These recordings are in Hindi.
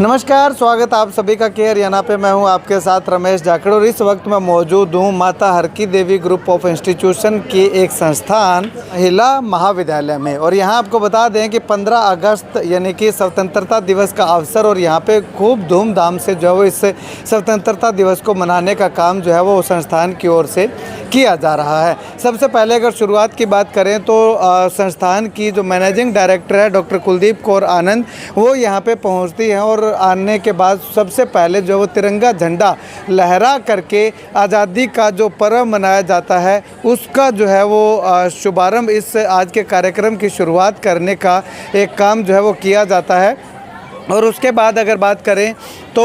नमस्कार, स्वागत आप सभी का के हरियाणा पे। मैं हूं आपके साथ रमेश जाखड़ और इस वक्त मैं मौजूद हूं माता हरकी देवी ग्रुप ऑफ इंस्टीट्यूशन की एक संस्थान महिला महाविद्यालय में। और यहां आपको बता दें कि 15 अगस्त यानी कि स्वतंत्रता दिवस का अवसर और यहां पे खूब धूमधाम से जो है वो इस स्वतंत्रता दिवस को मनाने का काम जो है वो संस्थान की ओर से किया जा रहा है। सबसे पहले अगर शुरुआत की बात करें तो संस्थान की जो मैनेजिंग डायरेक्टर है डॉक्टर कुलदीप कौर आनंद, वो यहाँ पे पहुँचती हैं और आने के बाद सबसे पहले जो वो तिरंगा झंडा लहरा करके आज़ादी का जो पर्व मनाया जाता है उसका जो है वो शुभारंभ इस आज के कार्यक्रम की शुरुआत करने का एक काम जो है वो किया जाता है। और उसके बाद अगर बात करें तो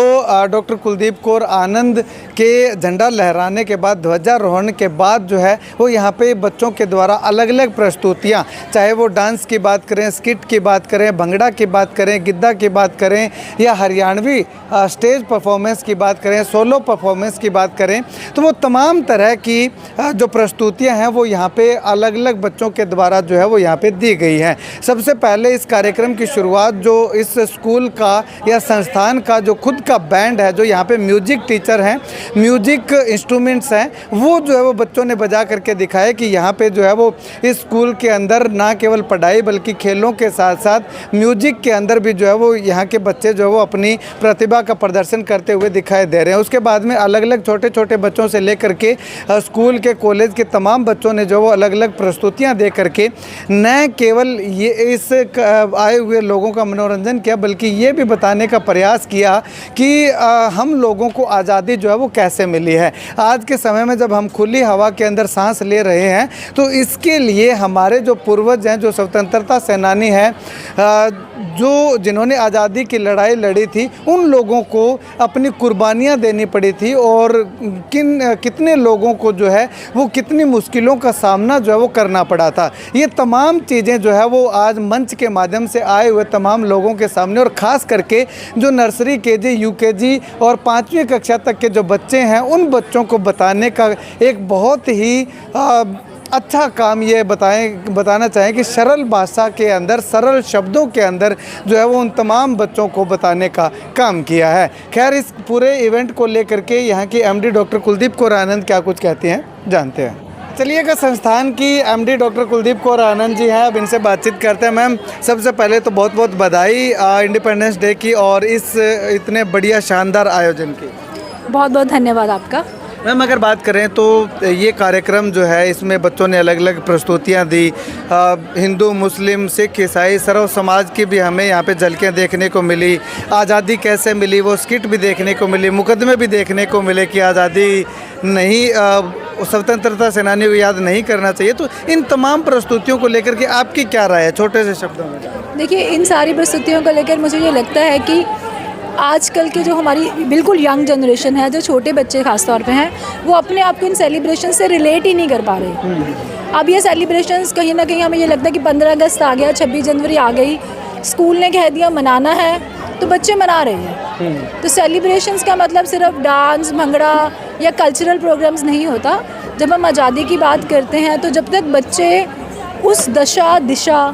डॉक्टर कुलदीप कौर आनंद के झंडा लहराने के बाद ध्वजारोहण के बाद जो है वो यहाँ पे बच्चों के द्वारा अलग अलग प्रस्तुतियाँ, चाहे वो डांस की बात करें, स्किट की बात करें, भंगड़ा की बात करें, गिद्दा की बात करें या हरियाणवी स्टेज परफॉर्मेंस की बात करें, सोलो परफॉर्मेंस की बात करें, तो वो तमाम तरह की जो प्रस्तुतियाँ हैं वो यहाँ पे अलग अलग बच्चों के द्वारा जो है वो यहाँ पे दी गई हैं। सबसे पहले इस कार्यक्रम की शुरुआत जो इस स्कूल का या संस्थान का जो खुद का बैंड है, जो यहाँ पे म्यूजिक टीचर हैं, म्यूजिक इंस्ट्रूमेंट्स हैं, वो जो है वो बच्चों ने बजा करके दिखाया कि यहाँ पे जो है वो इस स्कूल के अंदर ना केवल पढ़ाई बल्कि खेलों के साथ साथ म्यूजिक के अंदर भी जो है वो यहाँ के बच्चे जो है वो अपनी प्रतिभा का प्रदर्शन करते हुए दिखाई दे रहे हैं। उसके बाद में अलग अलग छोटे छोटे बच्चों से लेकर के स्कूल के कॉलेज के तमाम बच्चों ने जो वो अलग अलग प्रस्तुतियाँ दे करके न केवल ये इस आए हुए लोगों का मनोरंजन किया बल्कि ये भी बताने का प्रयास किया कि हम लोगों को आज़ादी जो है वो कैसे मिली है। आज के समय में जब हम खुली हवा के अंदर सांस ले रहे हैं तो इसके लिए हमारे जो पूर्वज हैं, जो स्वतंत्रता सेनानी हैं, जो जिन्होंने आज़ादी की लड़ाई लड़ी थी, उन लोगों को अपनी कुर्बानियाँ देनी पड़ी थी और कितने लोगों को जो है वो कितनी मुश्किलों का सामना जो है वो करना पड़ा था। ये तमाम चीज़ें जो है वो आज मंच के माध्यम से आए हुए तमाम लोगों के सामने और ख़ास करके जो नर्सरी, केजी, यूकेजी और 5वीं कक्षा तक के जो बच्चे हैं उन बच्चों को बताने का एक बहुत ही अच्छा काम ये बताना चाहें कि सरल भाषा के अंदर, सरल शब्दों के अंदर जो है वो उन तमाम बच्चों को बताने का काम किया है। खैर, इस पूरे इवेंट को लेकर के यहाँ की एमडी डॉक्टर कुलदीप कौर आनंद क्या कुछ कहती हैं, जानते हैं। चलिएगा, संस्थान की एमडी डॉक्टर कुलदीप कौर आनंद जी हैं, अब इनसे बातचीत करते हैं। मैम, सबसे पहले तो बहुत बहुत बधाई इंडिपेंडेंस डे की और इस इतने बढ़िया शानदार आयोजन की। बहुत बहुत धन्यवाद आपका। मैम, अगर बात करें तो ये कार्यक्रम जो है इसमें बच्चों ने अलग अलग प्रस्तुतियाँ दी, हिंदू, मुस्लिम, सिख, ईसाई सर्व समाज की भी हमें यहाँ पे झलकियाँ देखने को मिली। आज़ादी कैसे मिली वो स्किट भी देखने को मिली, मुकदमे भी देखने को मिले कि आज़ादी नहीं, स्वतंत्रता सेनानियों को याद नहीं करना चाहिए। तो इन तमाम प्रस्तुतियों को लेकर के आपकी क्या राय है, छोटे से शब्दों में? देखिए, इन सारी प्रस्तुतियों को लेकर मुझे ये लगता है कि आजकल की जो हमारी बिल्कुल यंग जनरेशन है, जो छोटे बच्चे ख़ास तौर पे हैं, वो अपने आप को इन सेलिब्रेशन से रिलेट ही नहीं कर पा रहे। अब ये सेलिब्रेशंस कहीं ना कहीं हमें ये लगता है कि 15 अगस्त आ गया, 26 जनवरी आ गई, स्कूल ने कह दिया मनाना है तो बच्चे मना रहे हैं। तो सेलिब्रेशंस का मतलब सिर्फ डांस, भंगड़ा या कल्चरल प्रोग्राम्स नहीं होता। जब हम आज़ादी की बात करते हैं तो जब तक बच्चे उस दशा, दिशा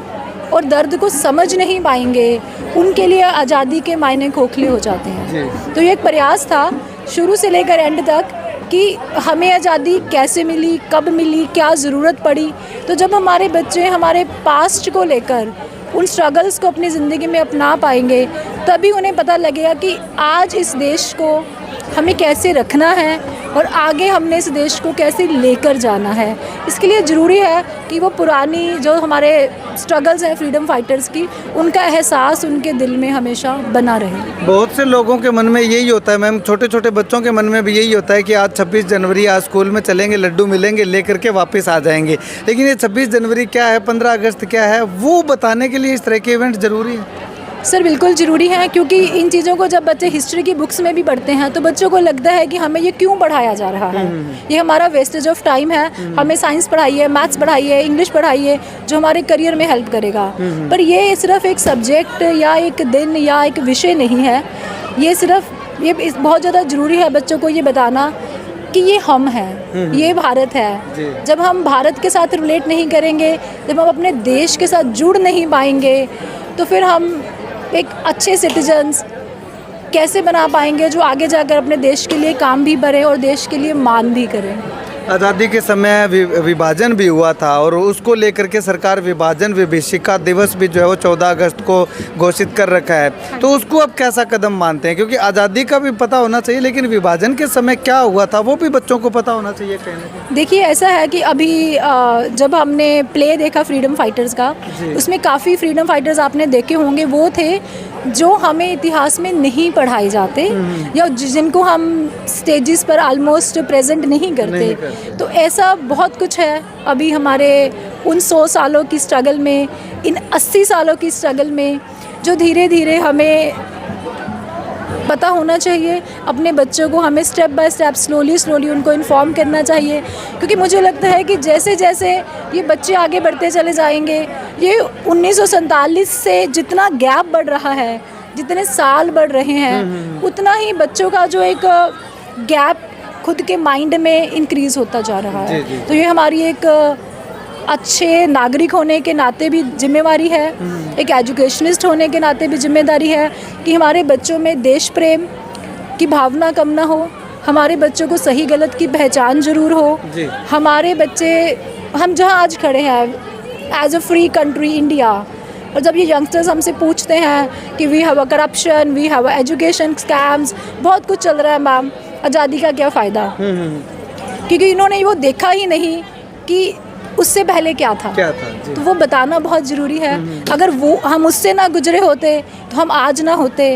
और दर्द को समझ नहीं पाएंगे, उनके लिए आज़ादी के मायने खोखले हो जाते हैं। तो ये एक प्रयास था शुरू से लेकर एंड तक कि हमें आज़ादी कैसे मिली, कब मिली, क्या ज़रूरत पड़ी। तो जब हमारे बच्चे हमारे पास्ट को लेकर उन स्ट्रगल्स को अपनी ज़िंदगी में अपना पाएंगे, तभी उन्हें पता लगेगा कि आज इस देश को हमें कैसे रखना है और आगे हमने इस देश को कैसे लेकर जाना है। इसके लिए ज़रूरी है कि वो पुरानी जो हमारे स्ट्रगल्स हैं फ्रीडम फाइटर्स की, उनका एहसास उनके दिल में हमेशा बना रहे। बहुत से लोगों के मन में यही होता है मैम, छोटे छोटे बच्चों के मन में भी यही होता है कि आज 26 जनवरी, आज स्कूल में चलेंगे, लड्डू मिलेंगे, लेकर के वापस आ जाएंगे। लेकिन ये 26 जनवरी क्या है, 15 अगस्त क्या है, वो बताने के लिए इस तरह के इवेंट ज़रूरी है। सर, बिल्कुल ज़रूरी है, क्योंकि इन चीज़ों को जब बच्चे हिस्ट्री की बुक्स में भी पढ़ते हैं तो बच्चों को लगता है कि हमें ये क्यों पढ़ाया जा रहा है, ये हमारा वेस्टेज ऑफ टाइम है। हमें साइंस पढ़ाइए, मैथ्स पढ़ाइए, इंग्लिश पढ़ाइए, जो हमारे करियर में हेल्प करेगा। पर ये सिर्फ एक सब्जेक्ट या एक दिन या एक विषय नहीं है। ये बहुत ज़्यादा ज़रूरी है बच्चों को ये बताना कि ये हम हैं, ये भारत है। जब हम भारत के साथ रिलेट नहीं करेंगे, जब हम अपने देश के साथ जुड़ नहीं पाएंगे, तो फिर हम एक अच्छे सिटीजन्स कैसे बना पाएंगे जो आगे जाकर अपने देश के लिए काम भी करें और देश के लिए मान भी करें। आज़ादी के समय विभाजन भी हुआ था और उसको लेकर के सरकार विभाजन विभीषिका दिवस भी जो है वो 14 अगस्त को घोषित कर रखा है, तो उसको आप कैसा कदम मानते हैं? क्योंकि आज़ादी का भी पता होना चाहिए, लेकिन विभाजन के समय क्या हुआ था वो भी बच्चों को पता होना चाहिए कहीं ना कहीं। देखिए ऐसा है कि अभी जब हमने प्ले देखा फ्रीडम फाइटर्स का, उसमें काफ़ी फ्रीडम फाइटर्स आपने देखे होंगे, वो थे जो हमें इतिहास में नहीं पढ़ाए जाते या जिनको हम स्टेजेस पर ऑलमोस्ट प्रेजेंट नहीं करते। तो ऐसा बहुत कुछ है अभी हमारे उन 100 सालों की स्ट्रगल में, इन 80 सालों की स्ट्रगल में, जो धीरे धीरे हमें पता होना चाहिए। अपने बच्चों को हमें स्टेप बाय स्टेप स्लोली उनको इन्फॉर्म करना चाहिए, क्योंकि मुझे लगता है कि जैसे जैसे ये बच्चे आगे बढ़ते चले जाएंगे, ये 1947 से जितना गैप बढ़ रहा है, जितने साल बढ़ रहे हैं, उतना ही बच्चों का जो एक गैप खुद के माइंड में इंक्रीज़ होता जा रहा है। तो ये हमारी एक अच्छे नागरिक होने के नाते भी जिम्मेवारी है, एक एजुकेशनिस्ट होने के नाते भी जिम्मेदारी है कि हमारे बच्चों में देश प्रेम की भावना कम ना हो, हमारे बच्चों को सही गलत की पहचान ज़रूर हो। हमारे बच्चे, हम जहाँ आज खड़े हैं as a free country India, और जब ये यंगस्टर्स हमसे पूछते हैं कि we have a corruption, we have a education scams, बहुत कुछ चल रहा है मैम, आज़ादी का क्या फ़ायदा? क्योंकि इन्होंने वो देखा ही नहीं कि उससे पहले क्या था तो वो बताना बहुत ज़रूरी है। अगर वो हम उससे ना गुजरे होते तो हम आज ना होते।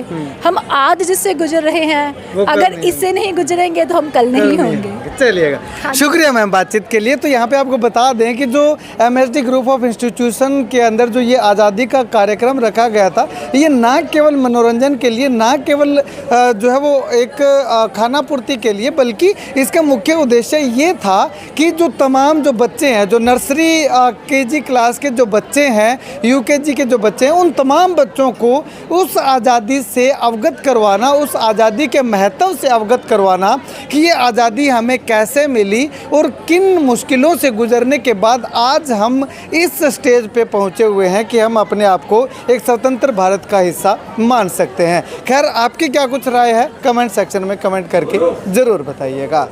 हम आज जिससे गुजर रहे हैं, अगर इससे नहीं गुजरेंगे तो हम कल नहीं होंगे। चलिएगा, शुक्रिया मैम बातचीत के लिए। तो यहाँ पे आपको बता दें कि जो MSD ग्रुप ऑफ इंस्टीट्यूशन के अंदर जो ये आज़ादी का कार्यक्रम रखा गया था, ये ना केवल मनोरंजन के लिए, ना केवल जो है वो एक खाना पूर्ति के लिए, बल्कि इसका मुख्य उद्देश्य ये था कि जो तमाम जो बच्चे हैं, जो नर्सरी KG क्लास के जो बच्चे हैं, UKG के जो बच्चे हैं, उन तमाम बच्चों को उस आज़ादी से अवगत करवाना, उस आज़ादी के महत्व से अवगत करवाना कि ये आज़ादी हमें कैसे मिली और किन मुश्किलों से गुजरने के बाद आज हम इस स्टेज पे पहुंचे हुए हैं कि हम अपने आप को एक स्वतंत्र भारत का हिस्सा मान सकते हैं। खैर, आपकी क्या कुछ राय है कमेंट सेक्शन में कमेंट करके ज़रूर बताइएगा।